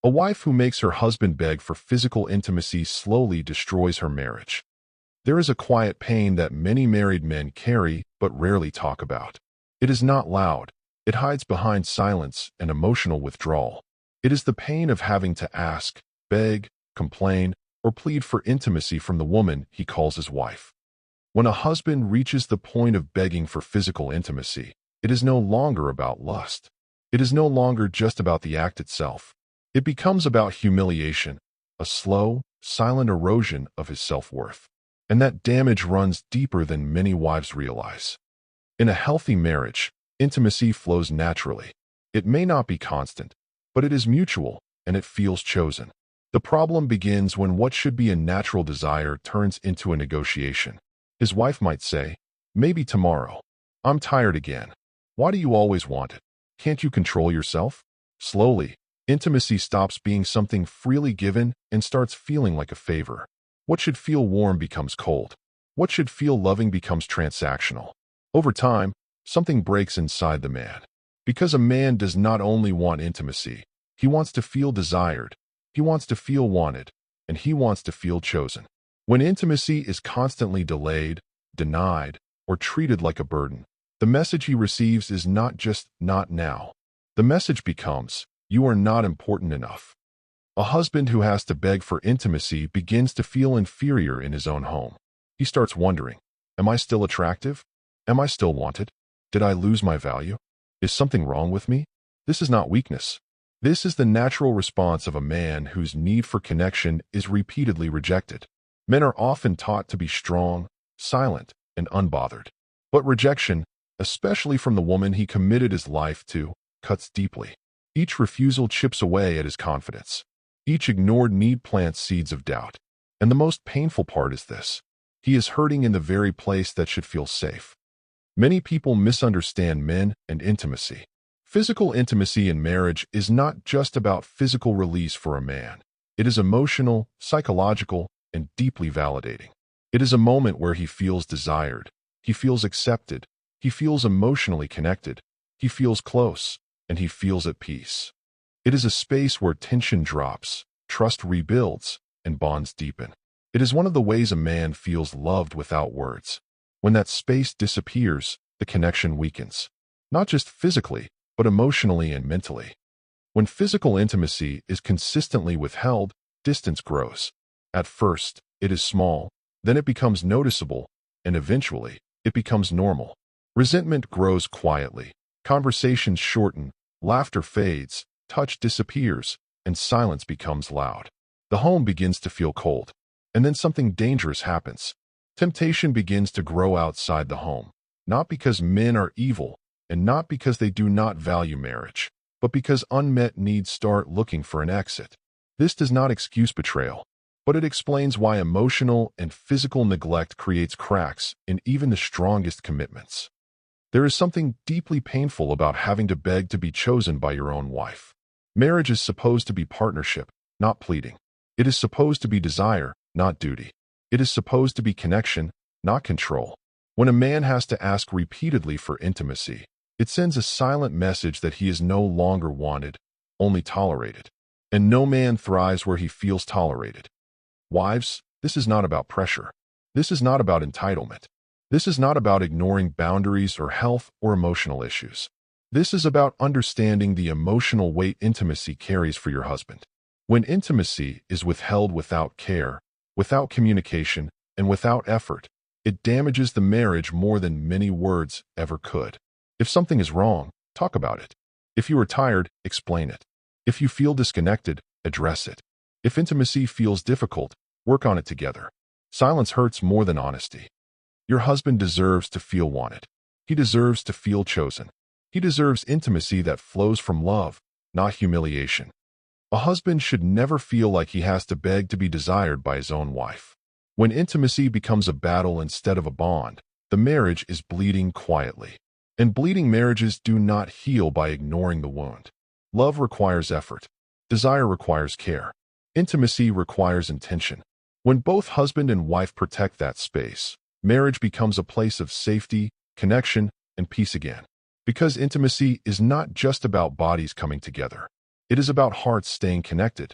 A wife who makes her husband beg for physical intimacy slowly destroys her marriage. There is a quiet pain that many married men carry but rarely talk about. It is not loud. It hides behind silence and emotional withdrawal. It is the pain of having to ask, beg, complain, or plead for intimacy from the woman he calls his wife. When a husband reaches the point of begging for physical intimacy, it is no longer about lust. It is no longer just about the act itself. It becomes about humiliation, a slow, silent erosion of his self-worth. And that damage runs deeper than many wives realize. In a healthy marriage, intimacy flows naturally. It may not be constant, but it is mutual and it feels chosen. The problem begins when what should be a natural desire turns into a negotiation. His wife might say, "Maybe tomorrow. I'm tired again. Why do you always want it? Can't you control yourself?" Slowly, intimacy stops being something freely given and starts feeling like a favor. What should feel warm becomes cold. What should feel loving becomes transactional. Over time, something breaks inside the man. Because a man does not only want intimacy, he wants to feel desired, he wants to feel wanted, and he wants to feel chosen. When intimacy is constantly delayed, denied, or treated like a burden, the message he receives is not just "not now." The message becomes, "You are not important enough." A husband who has to beg for intimacy begins to feel inferior in his own home. He starts wondering, am I still attractive? Am I still wanted? Did I lose my value? Is something wrong with me? This is not weakness. This is the natural response of a man whose need for connection is repeatedly rejected. Men are often taught to be strong, silent, and unbothered. But rejection, especially from the woman he committed his life to, cuts deeply. Each refusal chips away at his confidence. Each ignored need plants seeds of doubt. And the most painful part is this: he is hurting in the very place that should feel safe. Many people misunderstand men and intimacy. Physical intimacy in marriage is not just about physical release for a man. It is emotional, psychological, and deeply validating. It is a moment where he feels desired, he feels accepted, he feels emotionally connected, he feels close, and he feels at peace. It is a space where tension drops, trust rebuilds, and bonds deepen. It is one of the ways a man feels loved without words. When that space disappears, the connection weakens. Not just physically, but emotionally and mentally. When physical intimacy is consistently withheld, distance grows. At first, it is small, then it becomes noticeable, and eventually, it becomes normal. Resentment grows quietly. Conversations shorten, laughter fades, touch disappears, and silence becomes loud. The home begins to feel cold. And then something dangerous happens. Temptation begins to grow outside the home, not because men are evil, and not because they do not value marriage, but because unmet needs start looking for an exit. This does not excuse betrayal, but it explains why emotional and physical neglect creates cracks in even the strongest commitments. There is something deeply painful about having to beg to be chosen by your own wife. Marriage is supposed to be partnership, not pleading. It is supposed to be desire, not duty. It is supposed to be connection, not control. When a man has to ask repeatedly for intimacy, it sends a silent message that he is no longer wanted, only tolerated. And no man thrives where he feels tolerated. Wives, this is not about pressure. This is not about entitlement. This is not about ignoring boundaries or health or emotional issues. This is about understanding the emotional weight intimacy carries for your husband. When intimacy is withheld without care, without communication, and without effort, it damages the marriage more than many words ever could. If something is wrong, talk about it. If you are tired, explain it. If you feel disconnected, address it. If intimacy feels difficult, work on it together. Silence hurts more than honesty. Your husband deserves to feel wanted. He deserves to feel chosen. He deserves intimacy that flows from love, not humiliation. A husband should never feel like he has to beg to be desired by his own wife. When intimacy becomes a battle instead of a bond, the marriage is bleeding quietly. And bleeding marriages do not heal by ignoring the wound. Love requires effort. Desire requires care. Intimacy requires intention. When both husband and wife protect that space, marriage becomes a place of safety, connection, and peace again. Because intimacy is not just about bodies coming together. It is about hearts staying connected.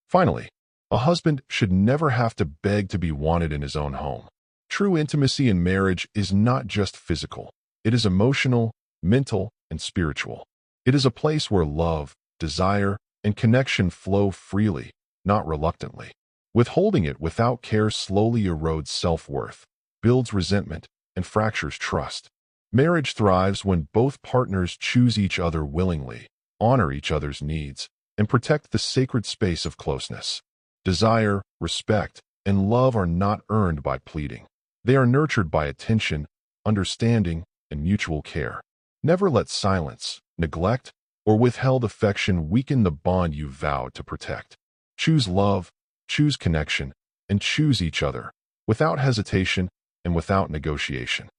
Finally, a husband should never have to beg to be wanted in his own home. True intimacy in marriage is not just physical. It is emotional, mental, and spiritual. It is a place where love, desire, and connection flow freely, not reluctantly. Withholding it without care slowly erodes self-worth, builds resentment, and fractures trust. Marriage thrives when both partners choose each other willingly, honor each other's needs, and protect the sacred space of closeness. Desire, respect, and love are not earned by pleading. They are nurtured by attention, understanding, and mutual care. Never let silence, neglect, or withheld affection weaken the bond you vowed to protect. Choose love, choose connection, and choose each other, without hesitation and without negotiation.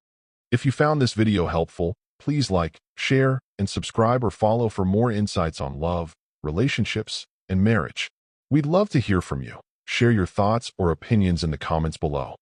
If you found this video helpful, please like, share, and subscribe or follow for more insights on love, relationships, and marriage. We'd love to hear from you. Share your thoughts or opinions in the comments below.